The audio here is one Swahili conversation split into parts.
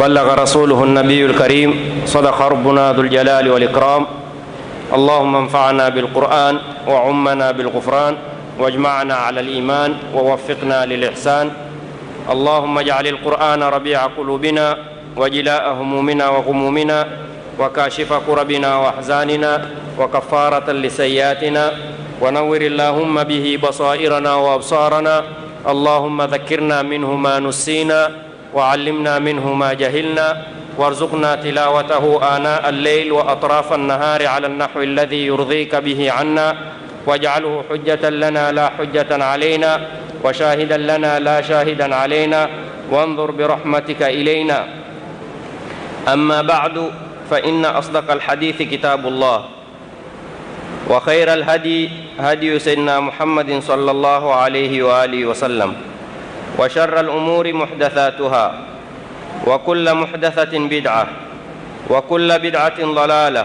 وبلغ رسوله النبي الكريم. صدق ربنا ذو الجلال والإكرام. اللهم انفعنا بالقرآن وعمنا بالغفران واجمعنا على الإيمان ووفقنا للإحسان. اللهم اجعل القرآن ربيع قلوبنا وجلاء همومنا وغمومنا وكاشف كربنا وأحزاننا وكفارة لسيئاتنا، ونور اللهم به بصائرنا وأبصارنا. اللهم ذكرنا منه ما نسينا وعلمنا منه ما جهلنا، وارزقنا تلاوته آناء الليل وأطراف النهار على النحو الذي يرضيك به عنا، واجعله حجة لنا لا حجة علينا، وشاهدا لنا لا شاهدا علينا، وانظر برحمتك إلينا. أما بعد، فإن أصدق الحديث كتاب الله، وخير الهدي هدي سيدنا محمد صلى الله عليه وآله وسلم، وشر الأمور محدثاتها، وكل محدثة بدعة، وكل بدعة ضلالة،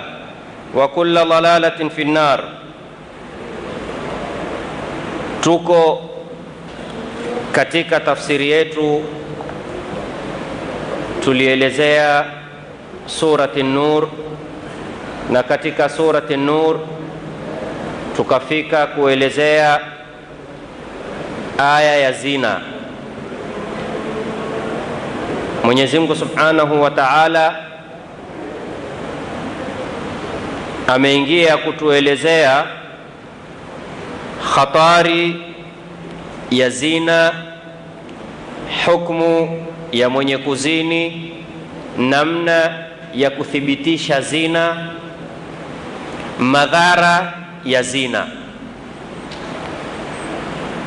وكل ضلالة في النار. Tuko katika tafsiri yetu, tulielezea surati Nur, na katika surati Nur tukafika kuelezea aya ya zina. Mwenyezi Mungu Subhanahu wa Ta'ala ameingia kutuelezea khatari ya zina, hukumu ya mwenye kuzini, namna ya kuthibitisha zina, madhara ya zina.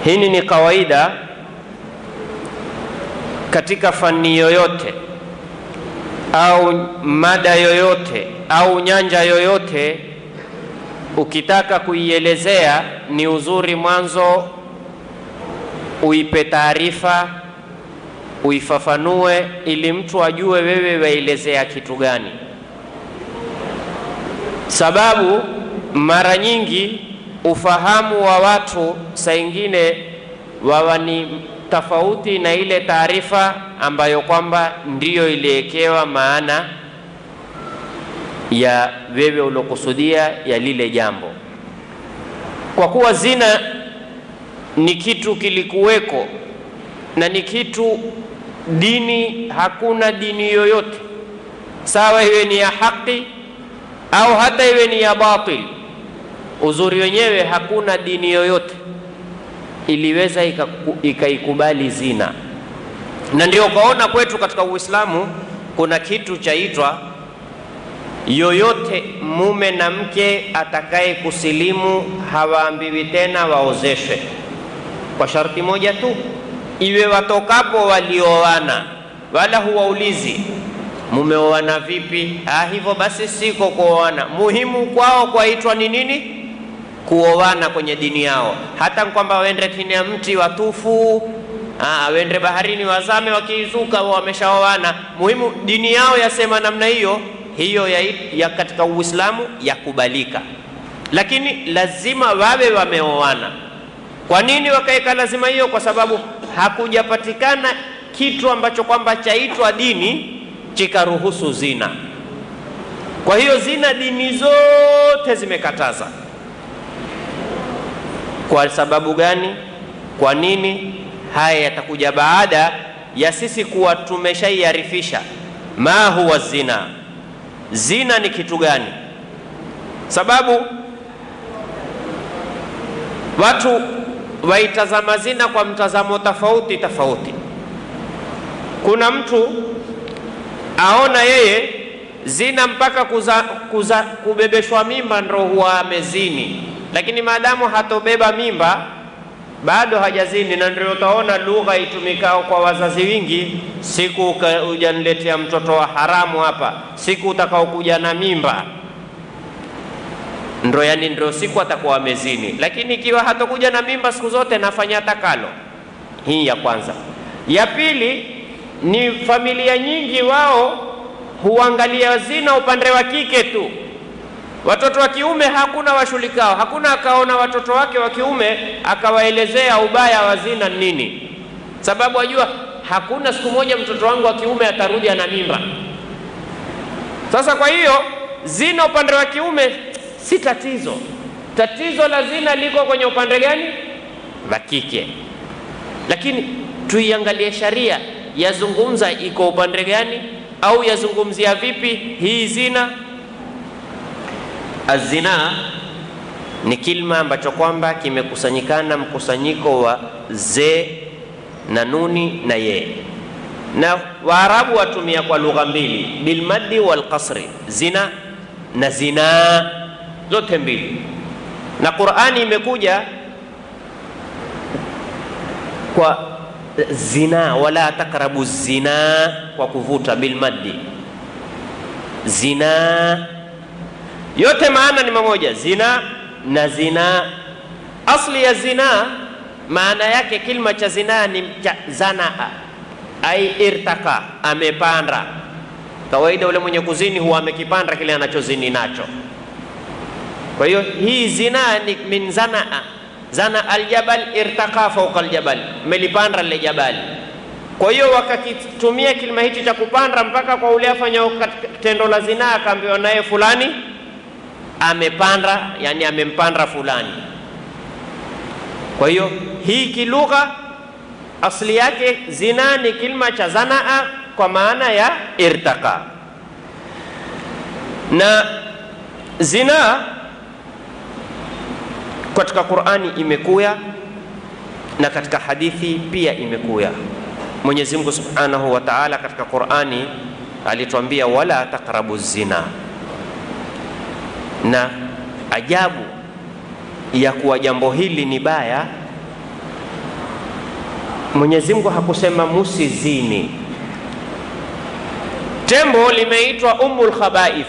Hii ni kawaida katika fani yoyote au mada yoyote au nyanja yoyote. Ukitaka kuielezea, ni uzuri mwanzo uipe taarifa, uifafanue, ili mtu ajue wewe waelezea kitu gani. Sababu mara nyingi ufahamu wa watu saa ingine wawa ni tofauti na ile taarifa ambayo kwamba ndiyo iliwekewa maana ya wewe ulokusudia ya lile jambo. Kwa kuwa zina ni kitu kilikuweko na ni kitu dini, hakuna dini yoyote, sawa iwe ni ya haki au hata iwe ni ya batil, uzuri wenyewe hakuna dini yoyote iliweza ikaikubali zina. Na ndio kaona kwetu katika Uislamu kuna kitu chaitwa, yoyote mume na mke atakaye kusilimu hawaambiwi tena waozeshwe, kwa sharti moja tu, iwe watokapo walioana, wala huwaulizi mumeoana vipi. Hivyo basi siko kuoana. Muhimu kwao kwaitwa ni nini? Kuoana kwenye dini yao. Hata kwamba wende chini ya mti watufu, wende baharini wazame, wakiizuka wameshaoana. Muhimu dini yao yasema namna hiyo, hiyo ya katika Uislamu yakubalika, lakini lazima wawe wameoana. Kwa nini wakaeka lazima hiyo? Kwa sababu hakujapatikana kitu ambacho kwamba chaitwa dini chikaruhusu zina. Kwa hiyo zina dini zote zimekataza. Kwa sababu gani? Kwa nini? Haya yatakuja baada ya sisi kuwa tumeshaiarifisha ma huwa zina. Zina ni kitu gani? Sababu watu waitazama zina kwa mtazamo tofauti tofauti. Kuna mtu aona yeye zina mpaka kubebeshwa mimba ndio huwa amezini, lakini maadamu hatobeba mimba bado hajazini. Na ndio utaona lugha itumikao kwa wazazi wingi, siku hujaniletea mtoto wa haramu hapa, siku utakao kuja na mimba ndio, yani ndio siku atakuwa amezini. Lakini ikiwa hatokuja na mimba, siku zote nafanya takalo. Hii ya kwanza. Ya pili ni familia nyingi wao huangalia zina upande wa kike tu. Watoto wa kiume hakuna washulikao, hakuna akaona watoto wake wa kiume akawaelezea ubaya wa zina nini. Sababu ajua hakuna siku moja mtoto wangu wa kiume atarudi ana mimba. Sasa kwa hiyo zina upande wa kiume si tatizo. Tatizo la zina liko kwenye upande gani? Wa kike. Lakini tuiangalie sharia yazungumza iko upande gani, au yazungumzia vipi hii zina. Azina ni kilma ambacho kwamba kimekusanyikana mkusanyiko wa ze na nuni na ye, na Waarabu watumia kwa lugha mbili, bilmaddi wal qasri, zina na zina, zote mbili. Na Qur'ani imekuja kwa zina, wala takrabu zina, kwa kuvuta bilmaddi, zina. Yote maana ni mamoja, zina na zina. Asli ya zina maana yake kilma cha zina ni zanaa, ai irtaka, amepanda. Kawaida ule mwenye kuzini huwa amekipanda kile anachozini nacho. Kwa hiyo hii zina ni min zanaa, zana aljabal irtaka fawqa aljabal, melipanda lile jabali. Kwa hiyo wakakitumia kilima hichi cha kupanda mpaka kwa ule afanya tendo la zina, akaambiwa naye fulani amepanda, yani amempanda fulani. Kwa hiyo hii kilugha asli yake zina ni kilima cha zanaa kwa maana ya irtaka. Na zina katika Qur'ani imekuya na katika hadithi pia imekuya. Mwenyezi Mungu Subhanahu wa Ta'ala katika Qur'ani alituambia wala taqrabu zina. Na ajabu ya kuwa jambo hili ni baya, Mwenyezi Mungu hakusema musizini. Tembo limeitwa ummul khabaith,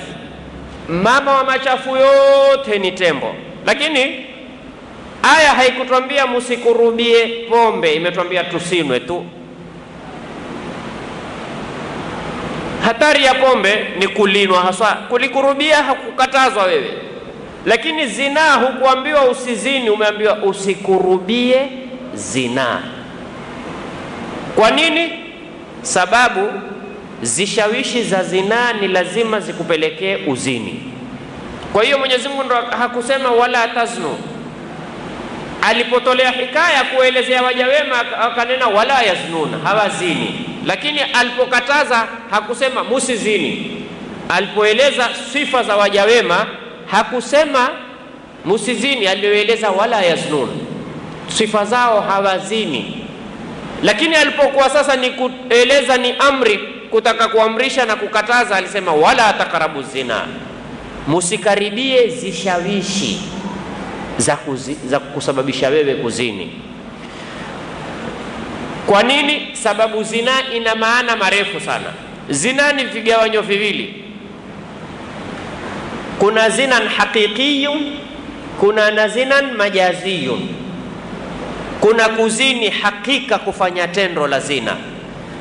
mama wa machafu yote ni tembo, lakini aya haikutuambia musikurubie pombe, imetuambia tusinwe tu. Hatari ya pombe ni kulinwa haswa, kulikurubia hakukatazwa wewe. Lakini zina hukuambiwa usizini, umeambiwa usikurubie zina. Kwa nini? Sababu zishawishi za zina ni lazima zikupelekee uzini. Kwa hiyo Mwenyezi Mungu ndo hakusema wala taznu. Alipotolea hikaya kuelezea waja wema akanena wala yaznuna, hawazini. Lakini alipokataza hakusema musizini. Alipoeleza sifa za waja wema hakusema musizini, alieleza wala yaznun, sifa zao hawazini. Lakini alipokuwa sasa ni kueleza ni amri, kutaka kuamrisha na kukataza, alisema wala taqrabu zina, musikaribie zishawishi za kusababisha wewe kuzini. Kwa nini? Sababu zina ina maana marefu sana. Zina ni vigawanyo viwili, kuna zinan haqiqiyun, kuna na zinan majaziyun. Kuna kuzini hakika, kufanya tendo la zina,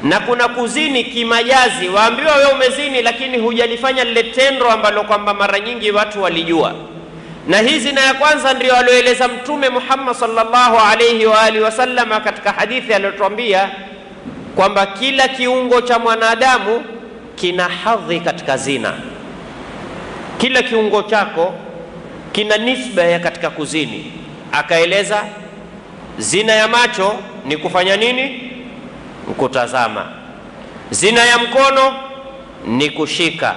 na kuna kuzini kimajazi, waambiwa wewe umezini lakini hujalifanya lile tendo ambalo kwamba mara nyingi watu walijua. Na hii zina ya kwanza ndio alioeleza Mtume Muhammad sallallahu alayhi wa alihi wasallam katika hadithi aliyotuambia kwamba kila kiungo cha mwanadamu kina hadhi katika zina. Kila kiungo chako kina nisba ya katika kuzini. Akaeleza zina ya macho ni kufanya nini? Kutazama. Zina ya mkono ni kushika.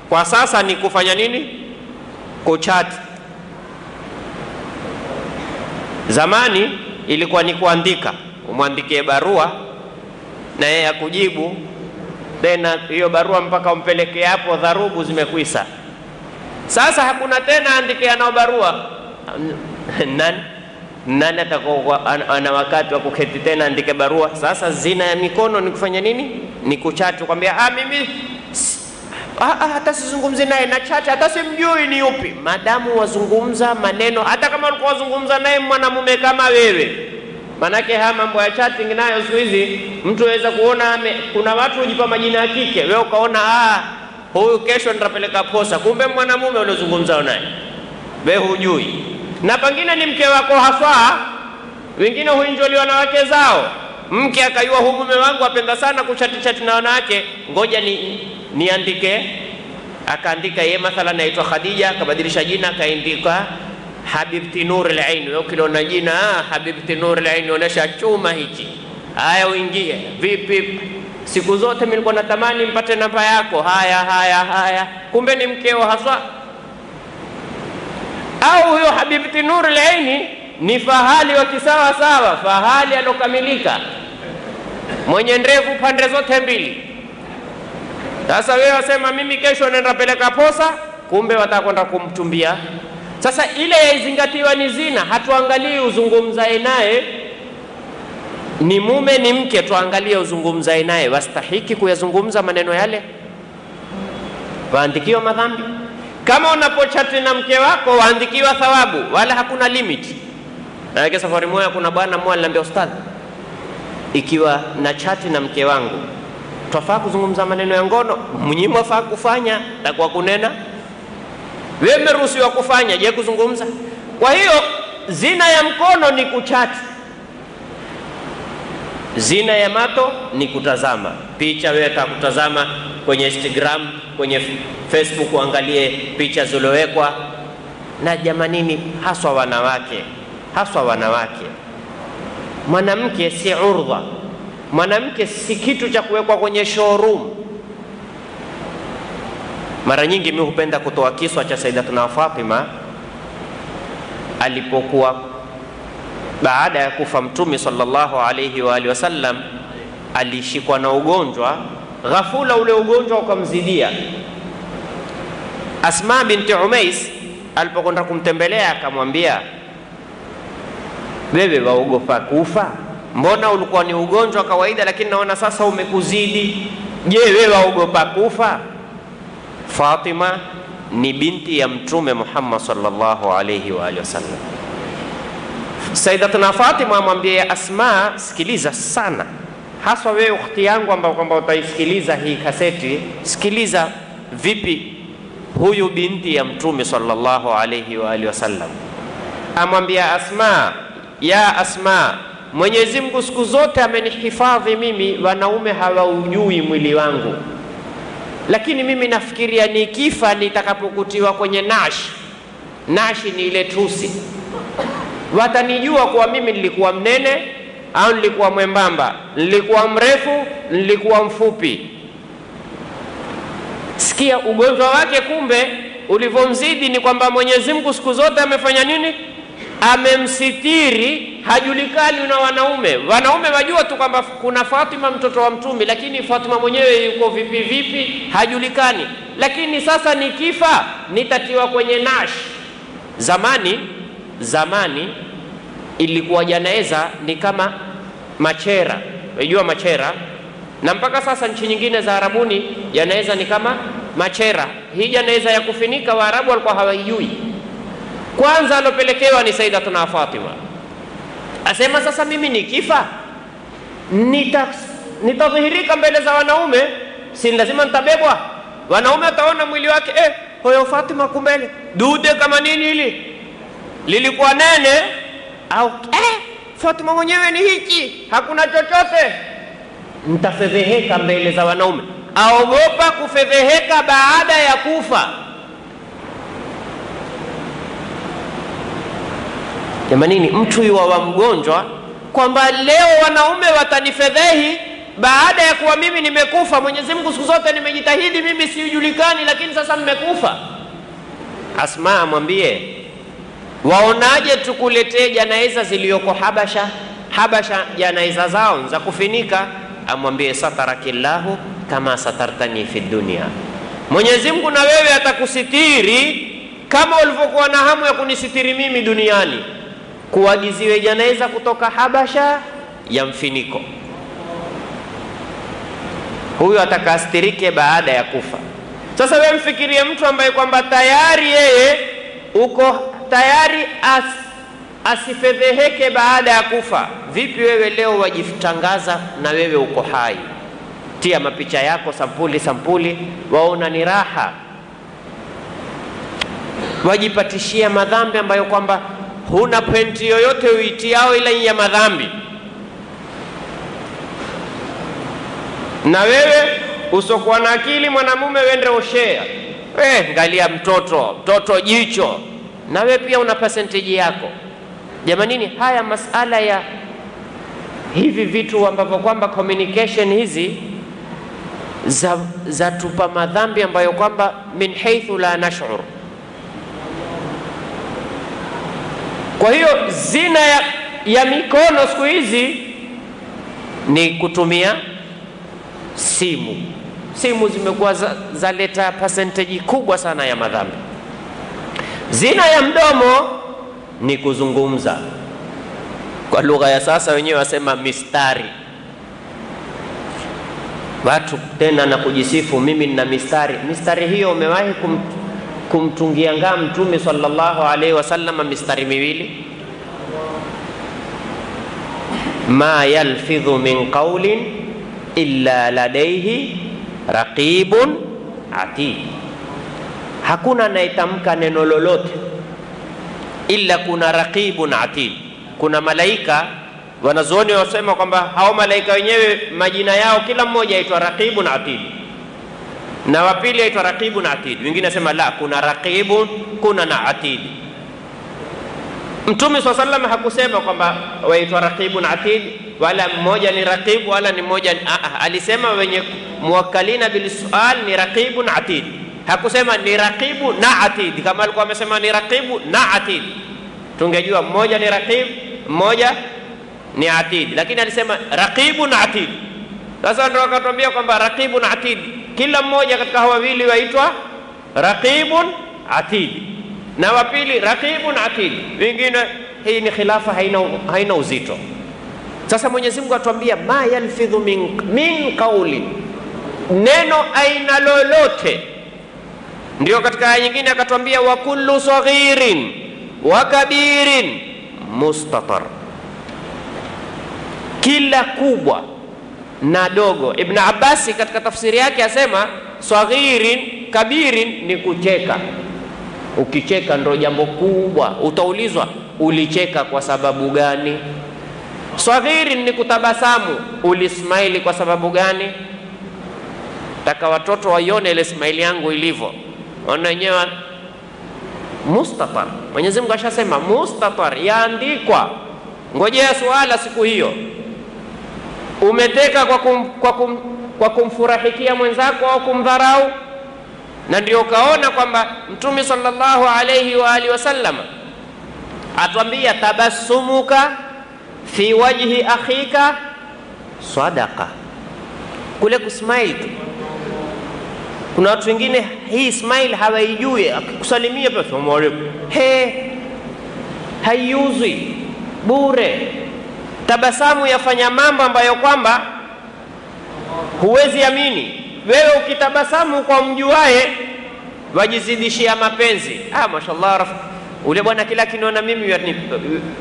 Kwa sasa ni kufanya nini? Kuchati. Zamani ilikuwa ni kuandika, umwandikie barua na yeye akujibu, tena hiyo barua mpaka umpeleke hapo dharubu zimekuisa. Sasa hakuna tena andike anao barua. Nani atakuwa ana wakati wa kuketi tena andike barua? Sasa zina ya mikono ni kufanya nini? Ni kuchati, kwambia mimi hata sizungumzi naye na chati, hata simjui ni yupi. Madamu wazungumza maneno, hata kama ulikuwa wazungumza naye mwanamume kama wewe. Manake haya mambo ya chatting nayo siku hizi mtu aweza kuona kuna watu hujipa majina ya kike, wewe ukaona huyu kesho nitapeleka posa, kumbe mwanamume uliozungumza naye wewe hujui. Na pengine ni mke wako haswa, wengine huinjoliwa na wake zao. Mke akayua huyu mume wangu apenda sana kuchati na wanawake, ngoja niandike. Akaandika yeye mathalan anaitwa Khadija, akabadilisha jina akaandika Habibti Nur al-Ain. Wewe ukiona jina Habibti Nur al-Ain onesha chuma hichi. Haya uingie. Vipi? Siku zote mimi nilikuwa natamani mpate namba yako. Haya. Kumbe ni mkeo haswa. Au huyo Habibti Nur al-Ain ni fahali wa kisawa sawa, fahali alokamilika, mwenye ndevu pande zote mbili. Sasa wewe wasema mimi kesho naenda peleka posa, kumbe watakwenda kumtumbia. Sasa ile yaizingatiwa ni zina, hatuangalii uzungumzae naye ni mume ni mke, tuangalie uzungumzae naye wastahiki kuyazungumza maneno yale, waandikiwa madhambi. Kama unapochati na mke wako waandikiwa thawabu, wala hakuna limit. Na safari moja kuna bwana mmoja aliniambia, ustadhi, ikiwa na chati na mke wangu twafaa kuzungumza maneno ya ngono? Mwenyewe mwafaa kufanya na kwa kunena, wewe umeruhusiwa kufanya, je kuzungumza? Kwa hiyo zina ya mkono ni kuchati, zina ya mato ni kutazama picha. Wewe utakutazama kwenye Instagram, kwenye Facebook, uangalie picha zilizowekwa na jamanini, haswa wanawake. Mwanamke si urdha, mwanamke si kitu cha kuwekwa kwenye showroom. Mara nyingi mimi hupenda kutoa kiswa cha Sayyidatuna Fatima alipokuwa baada ya kufa Mtume sallallahu alayhi wa alihi wasallam, alishikwa na ugonjwa. Ghafula ule ugonjwa ukamzidia. Asma binti Umais alipokwenda kumtembelea akamwambia, wewe waogopa kufa? Mbona ulikuwa ni ugonjwa kawaida, lakini naona sasa umekuzidi. Je, wewe waogopa kufa? Fatima ni binti ya Mtume Muhammad sallallahu alayhi wa alihi wasallam. Sayyidatuna Fatima amwambia Asma, sikiliza sana, haswa wewe ukhti yangu ambao kwamba utaisikiliza hii kaseti, sikiliza vipi huyu binti ya Mtume sallallahu alayhi wa alihi wasallam. Amwambia Asma, ya Asma, Mwenyezi Mungu siku zote amenihifadhi mimi, wanaume hawaujui mwili wangu, lakini mimi nafikiria nikifa nitakapokutiwa kwenye nashi ni ile tusi, watanijua kuwa mimi nilikuwa mnene au nilikuwa mwembamba, nilikuwa mrefu, nilikuwa mfupi. Sikia ugonjwa wake, kumbe ulivyomzidi ni kwamba Mwenyezi Mungu siku zote amefanya nini? Amemsitiri, hajulikani na wanaume wajua tu kwamba kuna Fatima mtoto wa Mtume, lakini Fatima mwenyewe yuko vipi hajulikani. Lakini sasa nikifa nitatiwa kwenye nash. Zamani ilikuwa janaeza ni kama machera, unajua machera, na mpaka sasa nchi nyingine za Arabuni janaeza ni kama machera. Hii janaeza ya kufinika Waarabu walikuwa hawaijui. Kwanza alopelekewa ni Sayyidatuna Fatima. Asema sasa mimi nikifa nitadhihirika mbele za wanaume, si lazima nitabebwa. Wanaume wataona mwili wake, huyo Fatima kumbele dude kama nini hili lilikuwa nene, au Fatima mwenyewe ni hiki, hakuna chochote. Nitafedheheka mbele za wanaume. Aogopa kufedheheka baada ya kufa. Jamanini, mtu yuwa mgonjwa kwamba leo wanaume watanifedhehi baada ya kuwa mimi nimekufa. Mwenyezi Mungu siku zote nimejitahidi mimi sijulikani, lakini sasa nimekufa. Asma amwambie, waonaje tukuletee janaiza ziliyoko Habasha janaiza zao za kufinika? Amwambie, satarakillahu kama satartani fi dunya, Mwenyezi Mungu na wewe atakusitiri kama ulivyokuwa na hamu ya kunisitiri mimi duniani. Kuagiziwe janaiza kutoka Habasha ya mfiniko, huyo atakastirike baada ya kufa. Sasa wewe mfikirie mtu ambaye kwamba tayari yeye uko tayari asifedheheke baada ya kufa. Vipi wewe leo wajitangaza na wewe uko hai, tia mapicha yako sampuli, waona ni raha, wajipatishia madhambi ambayo kwamba huna pointi yoyote uitiao ila ya madhambi. Na wewe usokuwa na akili mwanamume wende oshea, angalia mtoto jicho, na wewe pia una percentage yako. Jamanini, haya masala ya hivi vitu ambavyo kwamba communication hizi za tupa madhambi ambayo kwamba min haythu la nash'ur. Kwa hiyo zina ya mikono siku hizi ni kutumia simu. Simu zimekuwa zaleta percentage kubwa sana ya madhambi. Zina ya mdomo ni kuzungumza, kwa lugha ya sasa wenyewe wasema mistari. Watu tena na kujisifu, mimi nina mistari. Mistari hiyo umewahi kumtungia ngaa Mtume sallallahu alaihi wasallam mistari miwili? Ma yalfidhu min qawlin illa ladayhi raqibun atid. Hakuna anayetamka neno lolote illa kuna raqibun atid. Kuna malaika, wanazuoni wasema kwamba hao malaika wenyewe majina yao kila mmoja aitwa raqibun atid, na wa pili aitwa raqibun atid. Wengine nasema la, kuna raqibun, kuna na atid. Mtume swalla sallam hakusema kwamba waitwa raqibun atid, wala mmoja ni raqib wala ni mmoja. Alisema wenye muwakkalina bil sual ni raqibun atid. Hakusema ni raqibu na atid. Kama alikuwa amesema ni raqibu na atid, tungejua mmoja ni raqib, mmoja ni atid, lakini alisema raqibun atid. Sasa ndio akatuambia kwamba raqibun atid, kila mmoja katika hawa wawili waitwa raqibun atid, na wa pili raqibun atid. Wengine hii ni khilafa, haina uzito. Sasa Mwenyezi Mungu atuambia ma yalfidhu min qawli, neno aina lolote. Ndio katika aya nyingine akatuambia wa kullu saghirin wa kabirin mustatar, kila kubwa na dogo. Ibn Abbas katika tafsiri yake asema saghirin kabirin ni kucheka. Ukicheka ndo jambo kubwa, utaulizwa ulicheka kwa sababu gani? Saghirin ni kutabasamu, ulismaili kwa sababu gani? Taka watoto waione ile smile yangu ilivyo, ona wenyewe. Mustatar, Mwenyezi Mungu ashasema mustatar, yaandikwa. Ngojea suala siku hiyo. Umeteka kwa kumfurahikia mwenzako au kumdharau? Na ndio kaona kwamba Mtume sallallahu alayhi wa alihi wasallam atuambia tabassumuka fi wajhi akhika sadaqa, kule kusmile tu. Kuna watu wengine hii smile hawaijui, akikusalimia pia salamu alaykum, haiuzwi bure. Tabasamu yafanya mambo ambayo kwamba huwezi amini. Wewe ukitabasamu kwa mjuae wajizidishia mapenzi. Mashallah, ule bwana kila kiniona mimi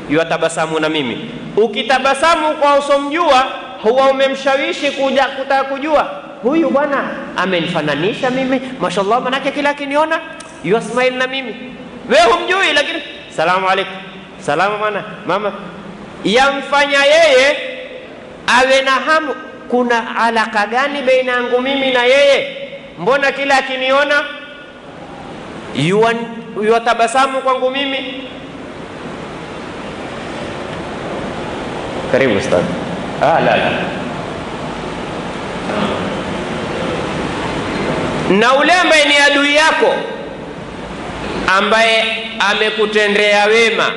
yatabasamu na mimi. Ukitabasamu kwa usomjua, huwa umemshawishi kutaka kujua huyu bwana amenifananisha mimi, mashallah, manake kila kiniona you smile na mimi. Wewe humjui, lakini salamu alaykum, salamu bwana, mama, yamfanya yeye awe na hamu. Kuna alaka gani baina yangu mimi na yeye? Mbona kila akiniona yuatabasamu kwangu mimi? Karibu ustaz. La. Na ule ambaye ni adui yako, ambaye amekutendea wema,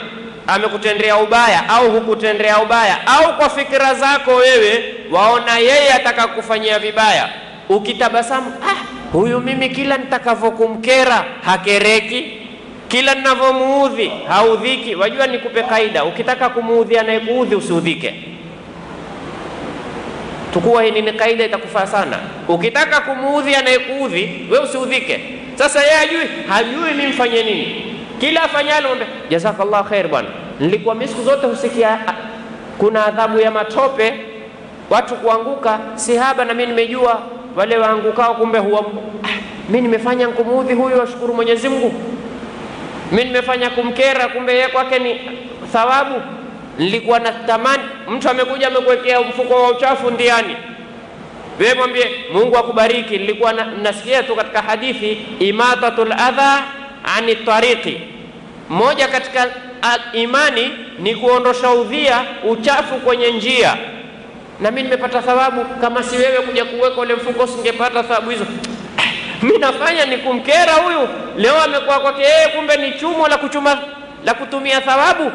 amekutendea ubaya au hukutendea ubaya, au kwa fikra zako wewe waona yeye ataka kufanyia vibaya, ukitabasamu, huyu mimi kila nitakavyokumkera hakereki, kila ninavyomuudhi haudhiki. Wajua nikupe kaida, ukitaka kumuudhi anayekuudhi usiudhike. Tukua hii ni kaida, itakufaa sana. Ukitaka kumuudhi anayekuudhi wewe usiudhike. Sasa yeye hajui mimi mfanye nini, kila afanyalo jazakallahu khair bwana, nilikuwa mimi siku zote husikia kuna adhabu ya matope, watu kuanguka, si haba, na mimi nimejua wale waangukao kumbe huwa mimi nimefanya kumuudhi huyu, ashukuru Mwenyezi Mungu. Mimi nimefanya kumkera, kumbe yeye kwake ni thawabu. Nilikuwa natamani mtu amekuja amekuwekea mfuko wa uchafu ndiani, Wewe mwambie Mungu akubariki. Nilikuwa nasikia tu katika hadithi, imatatul adha ani tariqi, moja katika imani ni kuondosha udhia, uchafu kwenye njia. Na mimi nimepata thawabu. Kama si wewe kuja kuweka ule mfuko singepata thawabu hizo. Mimi nafanya ni kumkera huyu, leo amekuwa kwake yeye kumbe ni chumo la kutumia thawabu.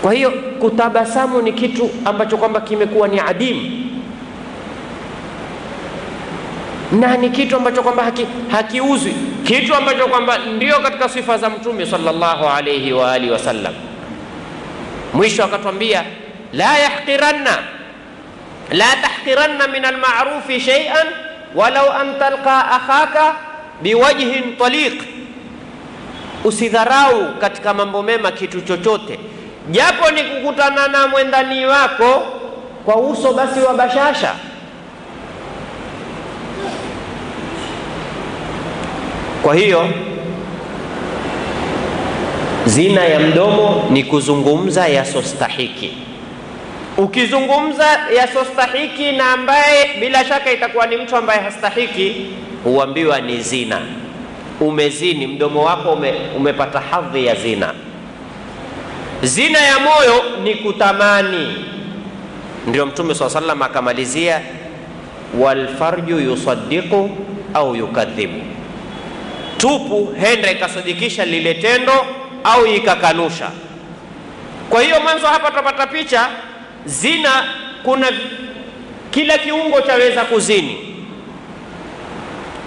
Kwa hiyo kutabasamu ni kitu ambacho kwamba kimekuwa ni adimu, na ni kitu ambacho kwamba hakiuzwi, kitu ambacho kwamba ndio katika sifa za Mtume sallallahu alayhi wa alihi wasallam. Mwisho akatwambia la tahqiranna min alma'rufi shay'an walau an talqa akhaka biwajhin taliq, usidharau katika mambo mema kitu chochote, japo ni kukutana na mwendani wako kwa uso basi wa bashasha. Kwa hiyo zina ya mdomo ni kuzungumza yasostahiki. Ukizungumza yasostahiki na ambaye bila shaka itakuwa ni mtu ambaye hastahiki, huambiwa ni zina. Umezini, mdomo wako umepata hadhi ya zina. Zina ya moyo ni kutamani. Ndio Mtume SAW akamalizia, walfarju yusaddiqu au yukadhibu, tupu henda ikasadikisha lile tendo au ikakanusha. Kwa hiyo mwanzo hapa tutapata picha, zina kuna kila kiungo chaweza kuzini.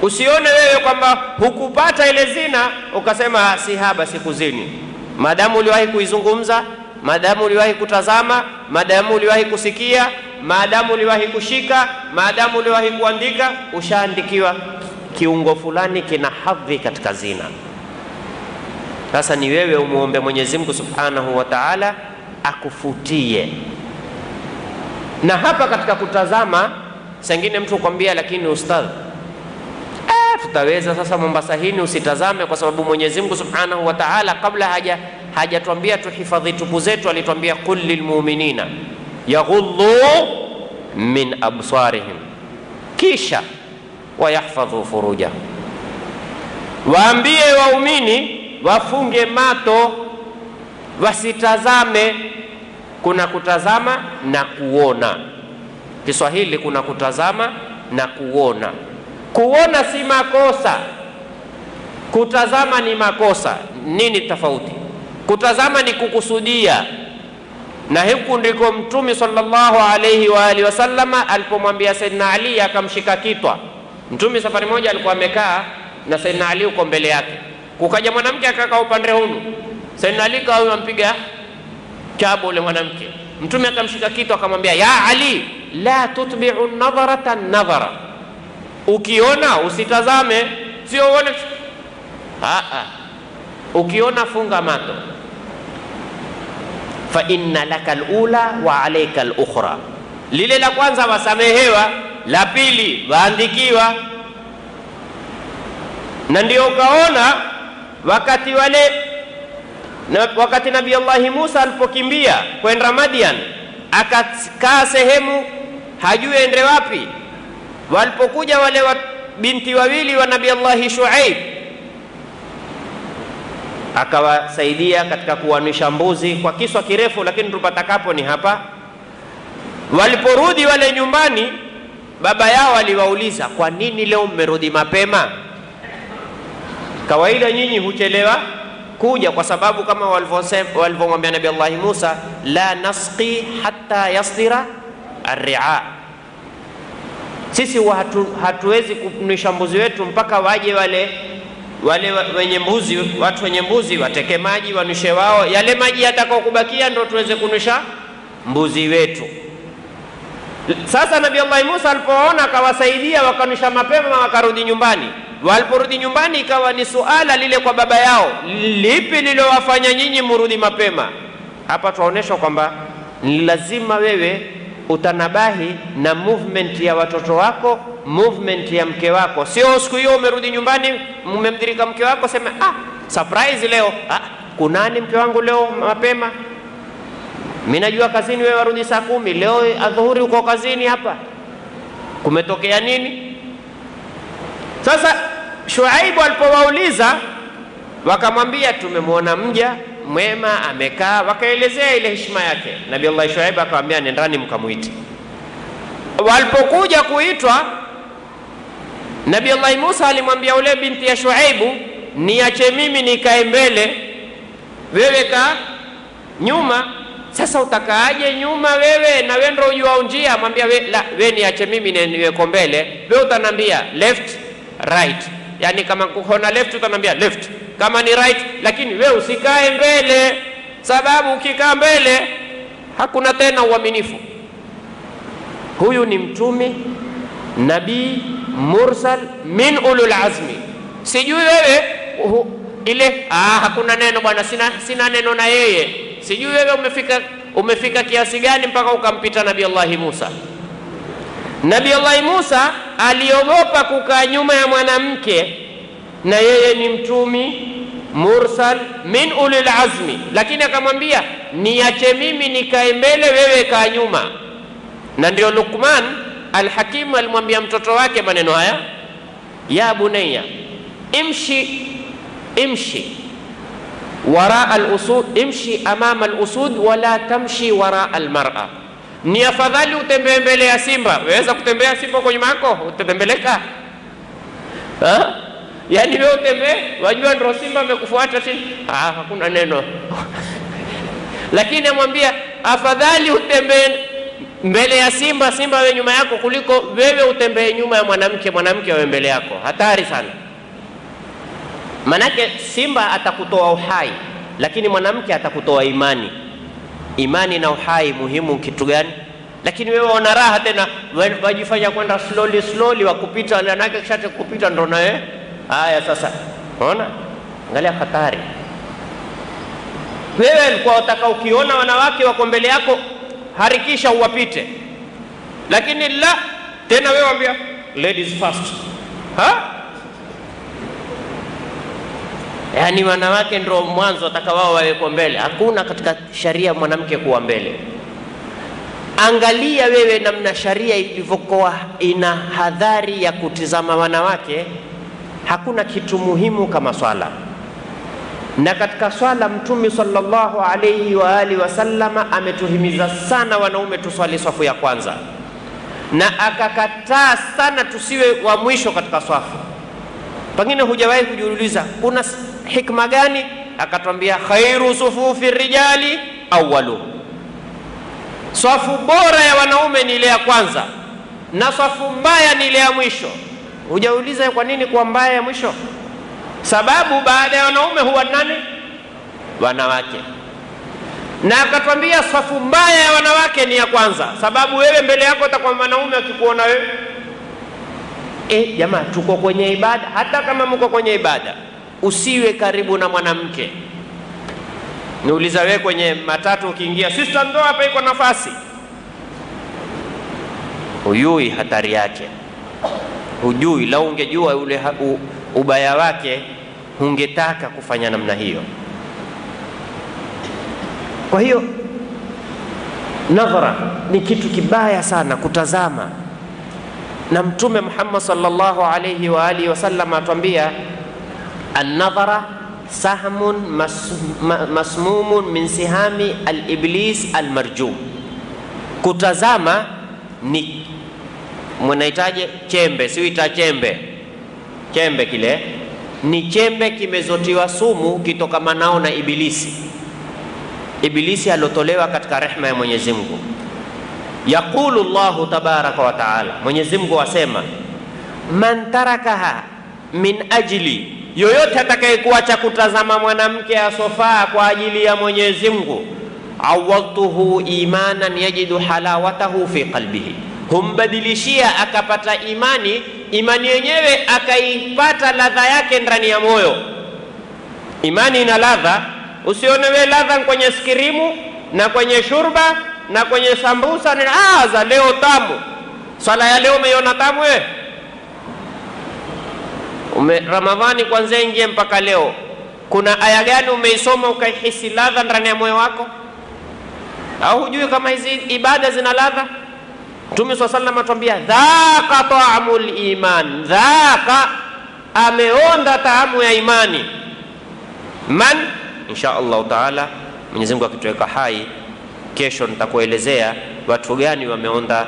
Usione wewe kwamba hukupata ile zina ukasema si haba sikuzini. Maadamu uliwahi kuizungumza, maadamu uliwahi kutazama, maadamu uliwahi kusikia, maadamu uliwahi kushika, maadamu uliwahi kuandika, ushaandikiwa kiungo fulani kina hadhi katika zina. Sasa ni wewe umuombe Mwenyezi Mungu Subhanahu wa Ta'ala akufutie. Na hapa katika kutazama, sengine mtu kwambia lakini ustadh, tutaweza sasa Mombasa hii usitazame, kwa sababu Mwenyezi Mungu Subhanahu wa Ta'ala kabla hajatuambia tuhifadhi tupu zetu alituambia qul lilmu'minina yaghuddu min absarihim, kisha wayahfadhu furujahum, waambie waumini wafunge mato wasitazame. Kuna kutazama na kuona. Kiswahili kuna kutazama na kuona. Kuona si makosa, kutazama ni makosa. Nini tofauti? Kutazama ni kukusudia, na huku ndiko Mtume sallallahu alayhi wa alihi wasallama alipomwambia Saidina Ali akamshika kitwa. Mtume safari moja alikuwa amekaa na Saidina Ali uko mbele yake, kukaja mwanamke akakaa upande huu. Saidina Ali kawa ampiga chabo ule mwanamke. Mtume akamshika kitwa akamwambia, ya Ali, la tutbi'u nadharata nadhara, ukiona usitazame, sio uone. Ukiona funga mato. Fa inna laka alula wa alayka alukhra, lile la kwanza wasamehewa, la pili waandikiwa. Na ndio ukaona wakati Nabii Allah Musa alipokimbia kwenda Madian, akakaa sehemu hajui ende wapi. Walipokuja wale binti wawili wa Nabii Allah Shuaib, akawasaidia katika kuwanisha mbuzi. Kwa kiswa kirefu, lakini tupatakapo ni hapa. Waliporudi wale nyumbani, baba yao aliwauliza, kwa nini leo mmerudi mapema? Kawaida nyinyi huchelewa kuja, kwa sababu kama walivyomwambia Nabii Allah Musa, la nasqi hatta yasdira ar-ri'a, sisi hatuwezi kunisha mbuzi wetu mpaka waje wale wenye mbuzi, watu wenye mbuzi wateke maji wanushe wao, yale maji yatakao kubakia ndio tuweze kunusha mbuzi wetu. Sasa Nabii Allah Musa alipoona akawasaidia, wakanusha mapema, wakarudi nyumbani. Waliporudi nyumbani ikawa ni suala lile kwa baba yao, lipi lilowafanya nyinyi murudi mapema? Hapa tunaonyeshwa kwamba ni lazima wewe utanabahi na movement ya watoto wako, movement ya mke wako. Sio siku hiyo umerudi nyumbani mmemdirika mke wako sema surprise leo, kunani mke wangu leo mapema? Mimi najua kazini wewe warudi saa 10, leo adhuhuri uko kazini hapa. Kumetokea nini? Sasa Shuaibu alipowauliza wakamwambia tumemwona mja mwema amekaa, wakaelezea ile heshima yake. Nabii Allah Shuaibu akamwambia nendani mkamuite. Walipokuja kuitwa, Nabii Allah Musa alimwambia ule binti ya Shuaibu, niache mimi nikae mbele, wewe kaa nyuma. Sasa utakaaje nyuma wewe na wewe ndio unajua njia? Amwambia wewe niache mimi niweko mbele, wewe utanambia left right. Yani kama kuona left utanambia left, kama ni right, lakini wewe usikae mbele, sababu ukikaa mbele hakuna tena uaminifu. Huyu ni mtume nabii mursal min ulul azmi. Sijui wewe ile hakuna neno bwana, sina neno na yeye. Sijui wewe umefika kiasi gani mpaka ukampita Nabii Allah Musa. Nabii Allah Musa aliogopa kukaa nyuma ya mwanamke, na yeye ni mtumi mursal min ulul azmi, lakini akamwambia niache mimi nikae mbele, wewe kaa nyuma. Na ndio Luqman al-Hakim alimwambia mtoto wake maneno haya, ya bunayya imshi wara al-usud, imshi amama al-usud wala tamshi wara al-mar'a. Ni afadhali utembee mbele ya simba. Waweza kutembea simba kwa nyuma yako? Utatembeleka? Yani wewe utembee, wajua ndio simba amekufuata chini. Hakuna neno. Lakini amwambia afadhali utembee mbele ya simba, simba wewe nyuma yako, kuliko wewe utembee nyuma ya mwanamke, mwanamke wewe mbele yako. Hatari sana. Manake simba atakutoa uhai, lakini mwanamke atakutoa imani. Imani na uhai muhimu kitu gani? Lakini wewe una raha tena, wajifanya kwenda slowly wakupita, wanake kisha kupita ndo na wewe. Haya sasa. Unaona? Angalia hatari. Wewe ulikuwa unataka ukiona wanawake wako mbele yako harikisha uwapite. Lakini la, tena wewe waambia ladies first. Yani wanawake ndio mwanzo wataka wao waweko mbele. Hakuna katika sharia mwanamke kuwa mbele. Angalia wewe namna sharia ilivyokuwa ina hadhari ya kutizama wanawake. Hakuna kitu muhimu kama swala. Na katika swala Mtume sallallahu alayhi wa alihi wasallama ametuhimiza sana wanaume tuswali safu ya kwanza, na akakataa sana tusiwe wa mwisho katika safu. Pengine hujawahi kujiuliza kuna hikma gani? Akatwambia khairu sufufi rijali awwalu, safu bora ya wanaume ni ile ya kwanza na safu mbaya ni ile ya mwisho. Hujauliza kwa nini kwa mbaya ya mwisho? Sababu baada ya wanaume huwa nani? Wanawake. Na akatwambia safu mbaya ya wanawake ni ya kwanza, sababu wewe mbele yako utakuwa wanaume wakikuona wewe. Jamaa tuko kwenye ibada, hata kama mko kwenye ibada usiwe karibu na mwanamke. Niuliza wewe kwenye matatu ukiingia, sister ndo hapa iko nafasi. Hujui hatari yake. Hujui, lau ungejua ule ubaya wake ungetaka kufanya namna hiyo. Kwa hiyo nadhara ni kitu kibaya sana kutazama. Na Mtume Muhammad sallallahu alayhi wa alihi wasallam atuambia an-nadhara sahmun masmumun min sihami al-iblis al-marjum. Kutazama ni mwanahitaji chembe, siuita chembe kile ni chembe kimezotiwa sumu kitokamanao na Ibilisi alotolewa katika rehema ya Mwenyezi Mungu. Yaqulu Allahu tabaraka wa taala, Mwenyezi Mungu asema, man tarakaha min ajli, yoyote atakayekuacha kutazama mwanamke asofaa kwa ajili ya Mwenyezi Mungu, awadtuhu imanan yajidu halawatahu fi qalbihi, humbadilishia akapata imani yenyewe akaipata ladha yake ndani ya moyo. Imani ina ladha. Usione wewe ladha kwenye skirimu na kwenye shurba na kwenye sambusa za leo tamu. Swala ya leo umeiona tamu wewe? Ramadhani kwanza ingie mpaka leo, kuna aya gani umeisoma ukaihisi ladha ndani ya moyo wako? Au hujui kama hizi ibada zina ladha? Mtume swalla sallam atuambia dhaqa ta'amul iman, dhaqa, ameonda taamu ya imani. Man insha Allah taala, Mwenyezi Mungu akituweka hai, kesho nitakuelezea watu gani wameonda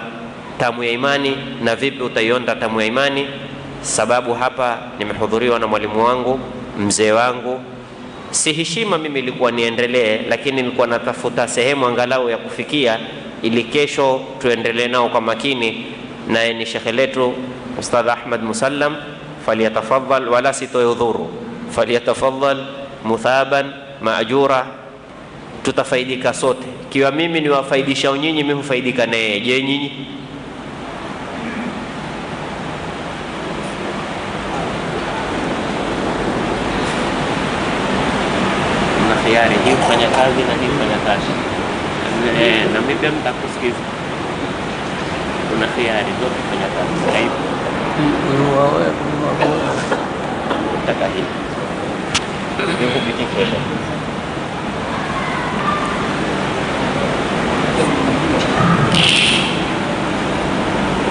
tamu ya imani na vipi utaionda tamu ya imani. Sababu hapa nimehudhuriwa na mwalimu wangu, mzee wangu. Si heshima mimi ilikuwa niendelee, lakini nilikuwa natafuta sehemu angalau ya kufikia ili kesho tuendelee nao kwa makini. Naye ni shekhe letu Ustadh Ahmad Musallam, faliyatafadhal, wala sitoe udhuru, faliyatafadhal muthaban maajura. Tutafaidika sote. Kiwa mimi ni wafaidisha nyinyi, mimi hufaidika naye. Je, nyinyi? Mna khiari hii kufanya kazi na hii kufanya kazi. Na mimi pia mtakusikiza. Kuna khiari zote kufanya kazi. Kaipo. Nataka hii. Ndio kupitia.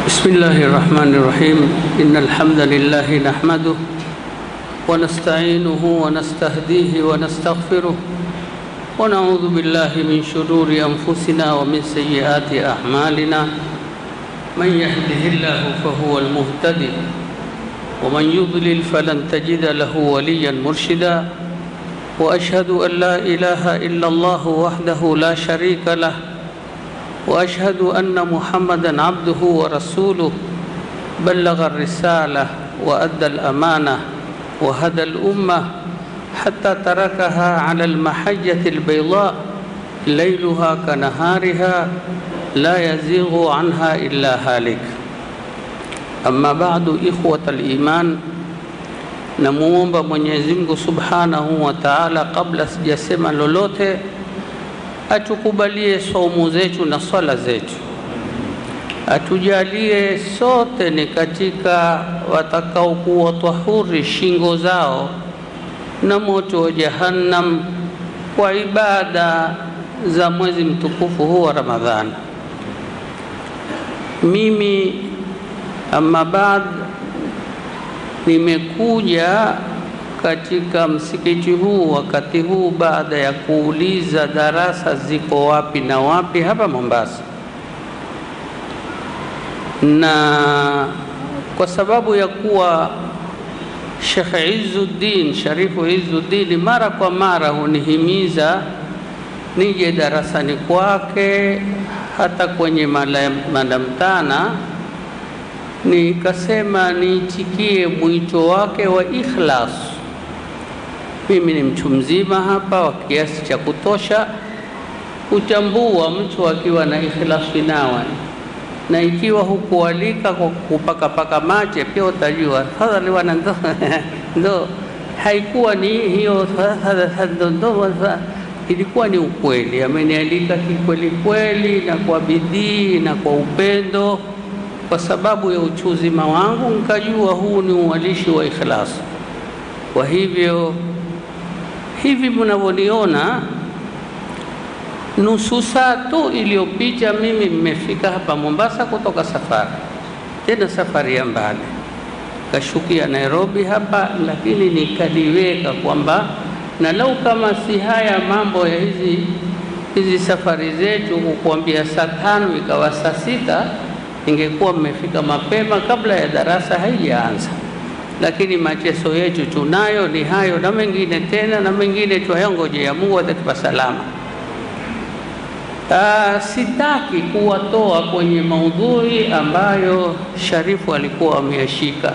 بسم الله الرحمن الرحيم. إن الحمد لله نحمده ونستعينه ونستهديه ونستغفره ونعوذ بالله من شرور أنفسنا ومن سيئات أعمالنا. من يهده الله فهو المهتدي ومن يضلل فلن تجد له وليا مرشدا. وأشهد أن لا إله إلا الله وحده لا شريك له، وأشهد أن محمدًا عبده ورسوله، بلغ الرسالة وأدى الأمانة وهدى الأمة حتى تركها على المحجة البيضاء ليلها كنهارها لا يزيغ عنها إلا هالك. أما بعد، إخوة الإيمان، namuomba Mwenyezi Mungu Subhanahu wa Ta'ala, kabla sijasema lolote, atukubalie saumu zetu na swala zetu, atujalie sote ni katika watakaokuwa tahuri shingo zao na moto wa Jahannam kwa ibada za mwezi mtukufu huu wa Ramadhani. Mimi amma baad, nimekuja katika msikiti huu wakati huu baada ya kuuliza darasa ziko wapi na wapi hapa Mombasa, na kwa sababu ya kuwa Sheikh Izzuddin Sharifu Izzuddin mara kwa mara hunihimiza nije darasani kwake hata kwenye madamtana, nikasema niitikie mwito wake wa ikhlas. Mimi ni mtu mzima hapa wa kiasi cha kutosha kutambua mtu akiwa na ikhlasi nawe, na ikiwa hukualika kwa kupaka mache pia utajua fadhali wana ndo haikuwa ni hiyo, ilikuwa ni ukweli. Amenialika kikweli kweli na kwa bidii na kwa upendo, kwa sababu ya uchuzima wangu nikajua huu ni uwalishi wa ikhlas. Kwa hivyo hivi mnavyoniona, nusu saa tu iliyopita mimi nimefika hapa Mombasa kutoka safari, tena safari ya mbali, kashukia Nairobi hapa, lakini nikaliweka kwamba na lau kama si haya mambo ya hizi safari zetu kukuambia saa 5 ikawa saa 6, ingekuwa mmefika mapema kabla ya darasa haijaanza. Lakini machezo yetu tunayo ni hayo na mengine tena na mengine tuyangojea Mungu atatupa salama. Sitaki kuwatoa kwenye maudhui ambayo Sharifu alikuwa ameyashika.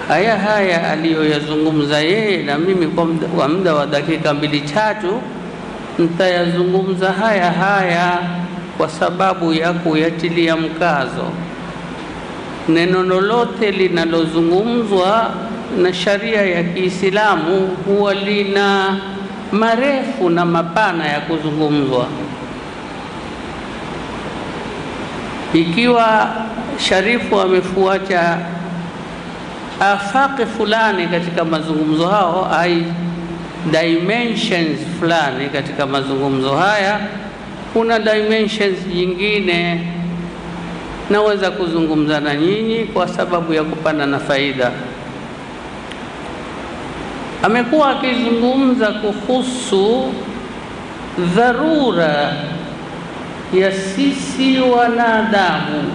Haya aliyoyazungumza yeye, na mimi kwa muda wa dakika 2-3 nitayazungumza haya kwa sababu ya kuyatilia mkazo. Neno lolote linalozungumzwa na sharia ya Kiislamu huwa lina marefu na mapana ya kuzungumzwa. Ikiwa Sharifu amefuata afaqi fulani katika mazungumzo hao, ai dimensions fulani katika mazungumzo haya, kuna dimensions nyingine naweza kuzungumza na nyinyi kwa sababu ya kupanda na faida. Amekuwa akizungumza kuhusu dharura ya sisi wanadamu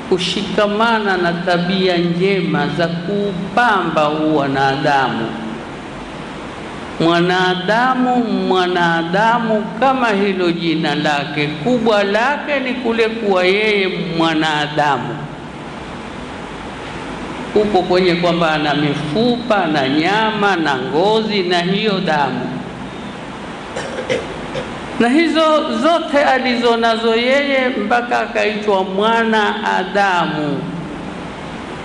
kushikamana na tabia njema za kupamba wanadamu. Mwanadamu kama hilo jina lake, kubwa lake ni kule kuwa yeye mwanadamu, uko kwenye kwamba ana mifupa na nyama na ngozi na hiyo damu, na hizo zote alizonazo yeye, mpaka akaitwa mwanadamu.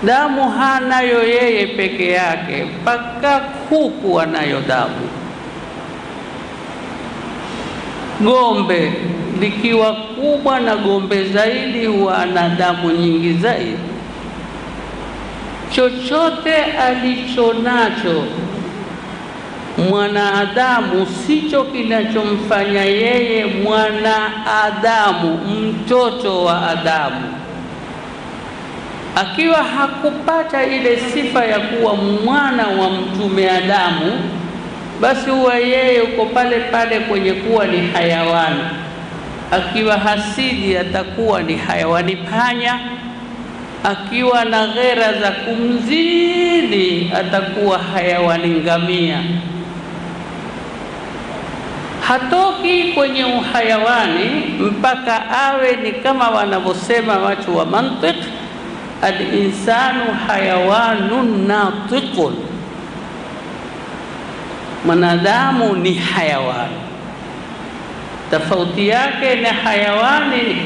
Damu hanayo yeye peke yake, mpaka kuku anayo damu. Gombe likiwa kubwa na gombe zaidi huwa ana damu nyingi zaidi. Chochote alichonacho mwanadamu sicho kinachomfanya yeye mwanadamu, mtoto wa Adamu. Akiwa hakupata ile sifa ya kuwa mwana wa mtume Adamu, basi huwa yeye uko pale pale kwenye kuwa ni hayawani. Akiwa hasidi atakuwa ni hayawani panya, akiwa na ghera za kumzidi atakuwa hayawani ngamia. Hatoki kwenye uhayawani mpaka awe ni kama wanavyosema watu wa mantiq, al-insanu hayawanun natiqun, mwanadamu ni hayawani. Tofauti yake na hayawani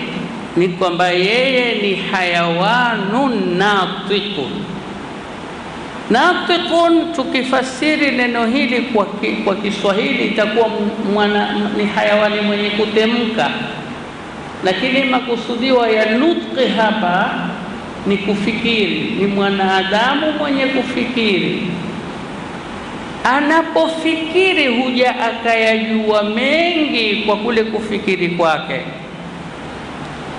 ni kwamba yeye ni hayawanun natiqun. Natiqun, tukifasiri neno hili kwa Kiswahili itakuwa ni hayawani mwenye kutemka, lakini makusudiwa ya nutqi hapa ni kufikiri, ni mwanadamu mwenye kufikiri. Anapofikiri huja akayajua mengi kwa kule kufikiri kwake,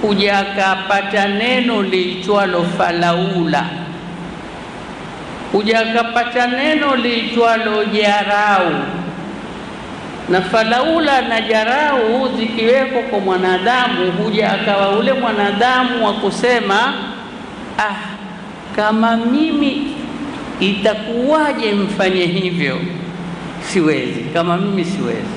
huja akapata neno liitwalo falaula, huja akapata neno liitwalo jarau. Na falaula na jarau zikiweko kwa mwanadamu, huja akawa ule mwanadamu wa kusema kama mimi itakuwaje mfanye hivyo, siwezi, kama mimi siwezi.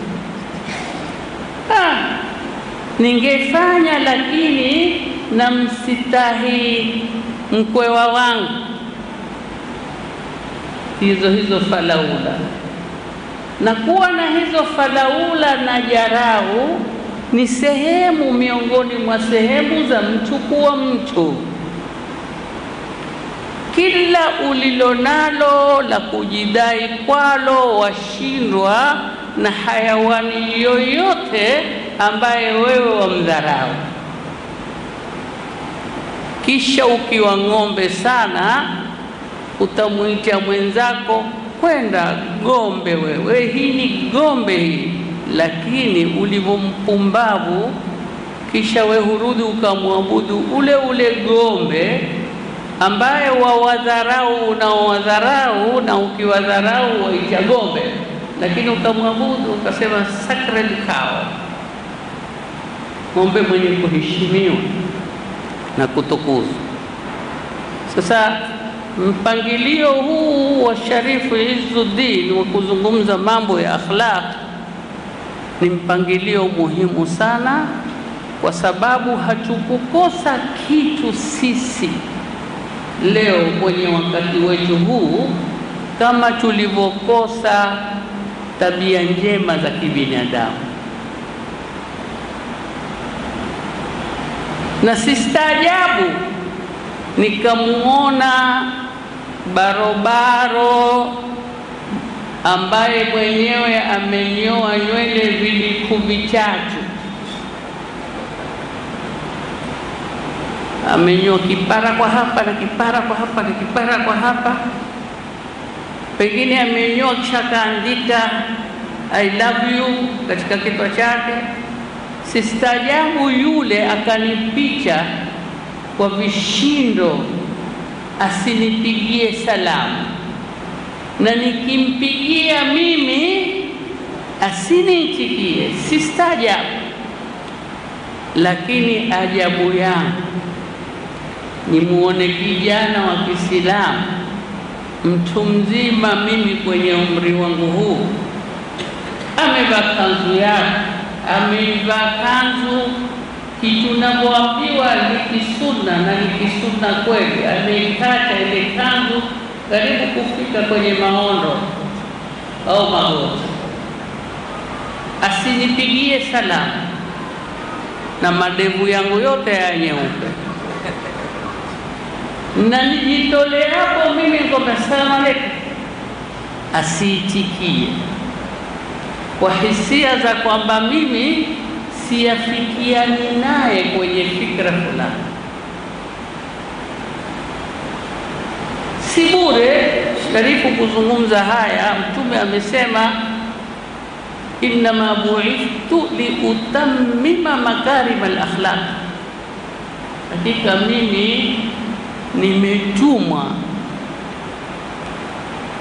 Ningefanya lakini namsitahi mkwewa wangu. Hizo falaula. Na kuwa na hizo falaula na jarau ni sehemu miongoni mwa sehemu za mtu kuwa mtu. Kila ulilonalo la kujidai kwalo washindwa na hayawani yoyote ambaye wewe wamdharau. Kisha ukiwa ng'ombe sana utamuita mwenzako, kwenda gombe wewe, hii ni gombe hii. Lakini ulivyompumbavu, kisha we hurudi ukamwabudu ule gombe ambaye wawadharau na ukiwadharau waita gombe, lakini ukamwabudu ukasema sacred cow, ng'ombe mwenye kuheshimiwa na kutukuzwa. Sasa mpangilio huu wa Sharifu Izzuddin wa kuzungumza mambo ya akhlaq ni mpangilio muhimu sana, kwa sababu hatukukosa kitu sisi leo kwenye wakati wetu huu kama tulivyokosa tabia njema za kibinadamu. Na sistaajabu nikamuona barobaro ambaye mwenyewe amenyoa nywele viliku vitatu, amenyoa kipara kwa hapa na kipara kwa hapa na kipara kwa hapa, pengine amenyoa kisha kaandika I love you katika kichwa chake. Sistaajabu yule akanipicha kwa vishindo asinipigie salamu, na nikimpigia mimi asiniitikie. Sistaajabu, lakini ajabu yangu ni muone kijana wa Kiislamu mtu mzima, mimi kwenye umri wangu huu, amevaa kanzu yake, amevaa kanzu kitu navyoambiwa ni kisunna, na ni kisunna kweli. Ameikata ile kanzu karibu kufika kwenye maondo au magoti, asinipigie salamu, na madevu yangu yote ya nyeupe, na nijitole hapo mimi kwamba salamu alaykum, asiitikie kwa hisia za kwamba mimi siyafikiani naye kwenye fikra fulani. Si bure sharifu kuzungumza haya. Mtume amesema, innama bu'ithtu liutammima makarim al-akhlaq, hakika mimi nimetumwa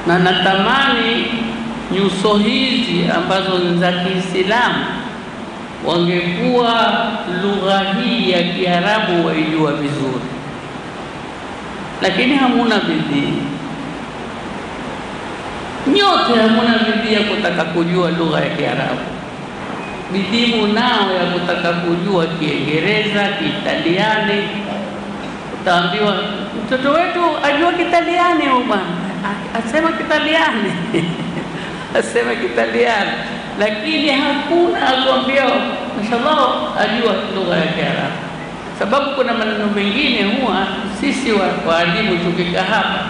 na natamani nyuso hizi ambazo ni za Kiislamu wangekuwa lugha hii ya Kiarabu waijua vizuri, lakini hamuna bidii, nyote hamuna bidii ya kutaka kujua lugha ya Kiarabu. Bidii munao ya kutaka kujua Kiingereza, Kiitaliani. Utaambiwa mtoto wetu ajua Kitaliani, bwana asema Kitaliani asema Kitaliani, lakini hakuna akwambia mashallah ajua lugha ya Kiarabu. Sababu kuna maneno mengine huwa sisi waalimu tukikaa hapa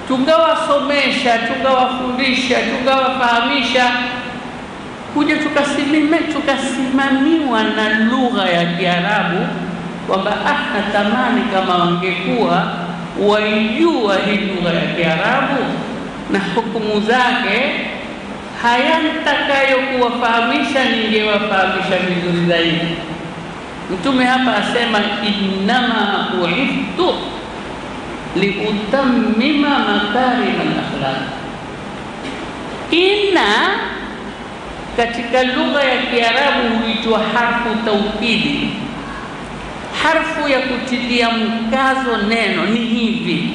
tungawasomesha, tungawafundisha, tungawafahamisha, kuja tukasimamiwa na lugha ya Kiarabu kwamba natamani kama wangekuwa waijua hii lugha ya Kiarabu na hukumu zake, haya nitakayo kuwafahamisha ningewafahamisha vizuri zaidi. Mtume hapa asema, innama bu'ithtu liutammima makarim al-akhlaq. Inna katika lugha ya Kiarabu huitwa harfu taukidi, harfu ya kutilia mkazo neno. Ni hivi,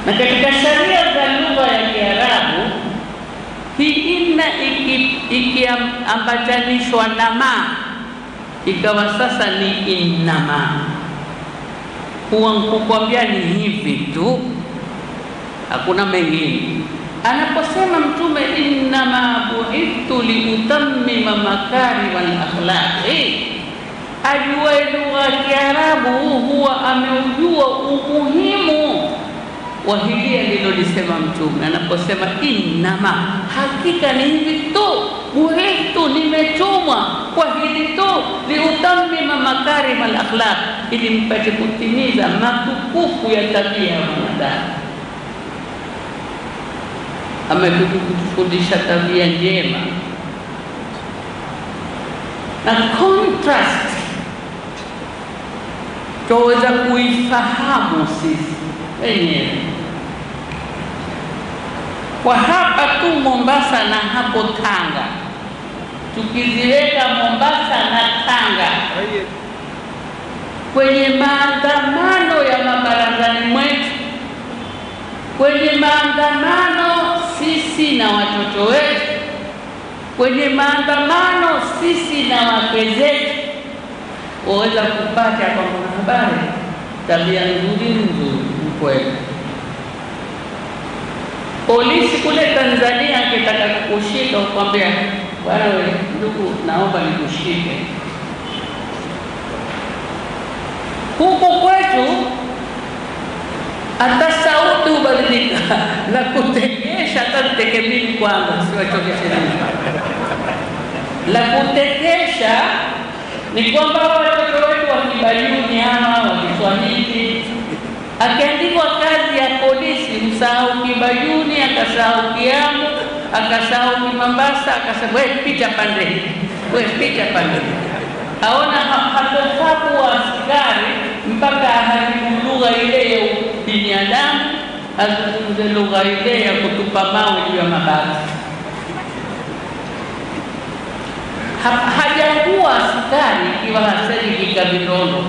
na katika sharia za lugha ya Kiarabu hii inna ikiambatanishwa na ma ikawa sasa ni innama, huwa kukwambia ni hivi tu, hakuna mengine. Anaposema Mtume, innama bu'ithtu liutammima makarim al-akhlaq, ajua lugha ya Kiarabu huwa ameujua umuhimu wa hili alilolisema Mtume anaposema innama, hakika ni hivi tu, bu'ithtu, nimetumwa kwa hili tu, liutammima makarim al-akhlaq, ili mpate kutimiza matukufu ya tabia ya mwanadamu. Amekufundisha tabia njema, na contrast tuweza kuifahamu sisi wenyewe kwa hapa tu Mombasa na hapo Tanga. Tukiziweka Mombasa na Tanga kwenye maandamano ya mabarazani mwetu, kwenye maandamano sisi na watoto wetu, kwenye maandamano sisi na wake zetu, waweza kupata kwa habari tabia nzuri kweli. Polisi kule Tanzania akitaka kukushika ukwambia, bwana wewe ndugu, naomba nikushike. Huku kwetu hata sauti hubadilika, na kutekesha, hata nitekemini kwanza siwachokeshe nini. La kutekesha ni kwamba watoto wetu wa Kibayuni ama wa Kiswahili, akiandikwa kazi ya polisi, msahau Kibayuni, akasahau Kiamu, akasahau Kimambasa, akasema wewe pita pande hii, wewe pita pale. Aona hatofaa kuwa askari mpaka aharibu lugha ile ya binadamu, azungumze lugha ile ya kutupa mawe juu ya mabati. Hajakuwa askari ikiwa hasemi kikabirono.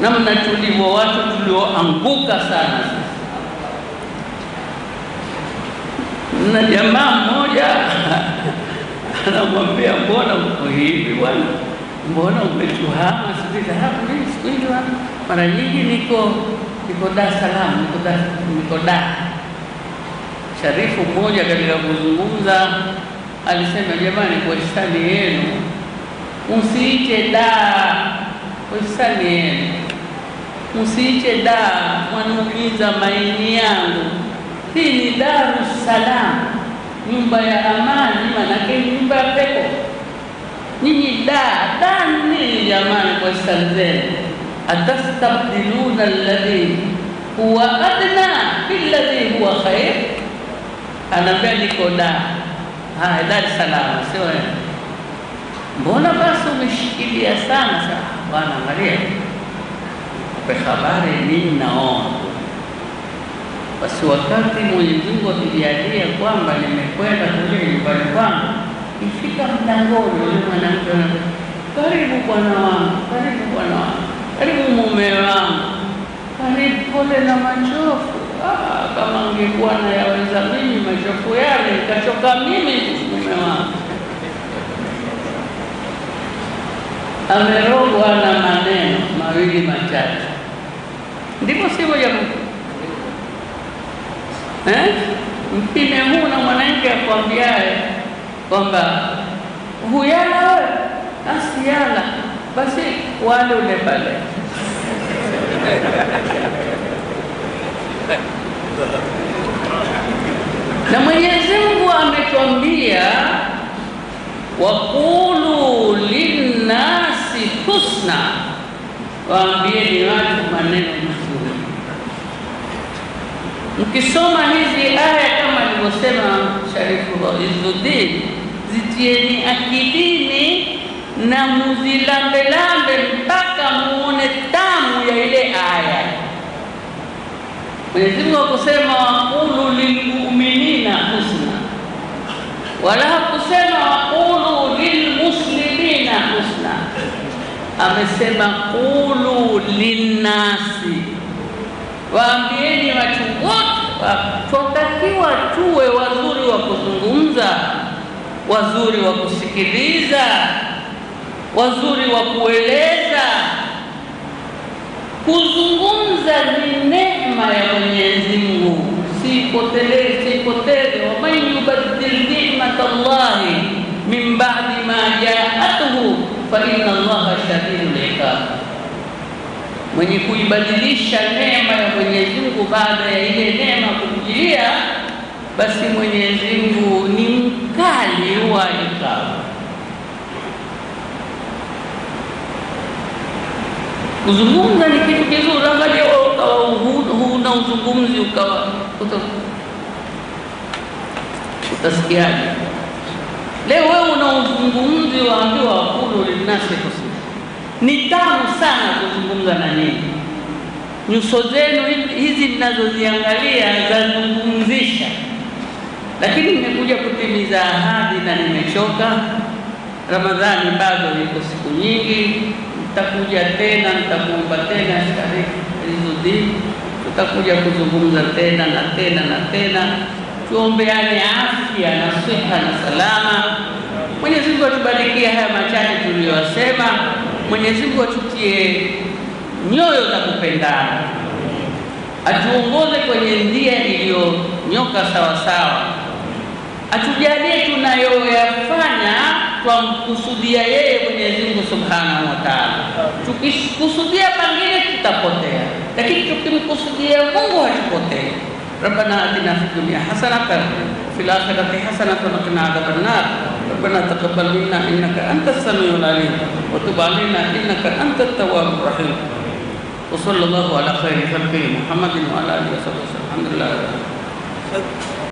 Namna tulivyo watu tulioanguka sana. Na jamaa mmoja anamwambia, mbona uko hivi bwana, mbona umetuhama siku hizi? Mara nyingi niko Dar es Salaam, niko Dar. Sharifu mmoja katika kuzungumza alisema, jamani, kwa hisani yenu msiite Dar, kwa hisani yenu msiite Dar, mwanumiza maini yangu. Hii ni Darus Salam, nyumba ya amani, manake nyumba ya pepo. Nyinyi Dar nini jamani? Kwa hisani zenu, atastabdiluna alladhi huwa adna billadhi huwa khair. Anaambia niko Dar. Haya, Dar es Salaam sio wewe. Mbona basi umeshikilia sana sana? Bwana angalia, kwa habari mimi naona basi, wakati Mwenyezi Mungu akijalia kwamba nimekwenda kule nyumbani kwangu, ifika mlangoni yule mwanamke anasema, karibu bwana wangu, karibu bwana wangu, karibu mume wangu, karibu, pole na machofu. Kama angekuwa na yaweza mimi machofu yale, nikachoka mimi mume wangu. Amerogwa na maneno mawili matatu. Ndipo sivyo jamani? Mpime huu na mwanamke akwambiaye kwamba huyala wewe, asiyala basi wale ule pale. Na Mwenyezi Mungu ametuambia, waqulu linnasi husna, waambieni watu maneno mazuri. Mkisoma hizi aya kama alivyosema Sharifu Izzuddin, zitieni akilini na muzilambe mpaka muone tamu ya ile aya. Mwenyezi Mungu akusema waqulu lilmu'minina husna, wala hakusema waqulu lilmuslimina husna. Amesema qulu linnasi, waambieni watu wote. Tunatakiwa tuwe wazuri wa kuzungumza, wazuri wa kusikiliza, wazuri wa kueleza. Kuzungumza ni neema ya Mwenyezi Mungu, sipoteze. Wa man yubaddil ni'matallahi min ba'di ma ja'atuhu fa inna Allaha shadidul iqab. Mwenye kuibadilisha neema ya Mwenyezi Mungu baada ya ile neema kujilia, basi Mwenyezi Mungu ni mkali wa iqab. Kuzungumza ni kitu kizuri. Angalia huna uzungumzi ukawa utasikiaje? Leo wewe una uzungumzi waambiwa waqulu linnasi husna. Ni tamu sana kuzungumza na nyinyi. Nyuso zenu hizi ninazoziangalia zazungumzisha, lakini nimekuja kutimiza ahadi na nimechoka. Ramadhani bado iko siku nyingi. Nitakuja tena, nitakuomba tena Sharifu Izzuddin, tutakuja kuzungumza tena na tena na tena. Tuombeane afya na siha na salama. Mwenyezi Mungu atubarikie haya machache tuliyosema. Mwenyezi Mungu atutie nyoyo za kupendana, atuongoze kwenye njia iliyonyoka sawa sawa, atujalie tunayoyafanya twamkusudia yeye Mwenyezi Mungu Subhanahu wa Ta'ala. Tukikusudia pengine tutapotea, lakini tukimkusudia Mungu hatupotei. Rabbana atina fid dunya hasanatan wa fil akhirati hasanatan wa qina adhaban nar. Rabbana taqabbal minna innaka antas samiul alim wa tub alaina innaka antat tawwabur rahim. Wa sallallahu ala khairi khalqi Muhammadin wa ala alihi wa sahbihi. Alhamdulillah.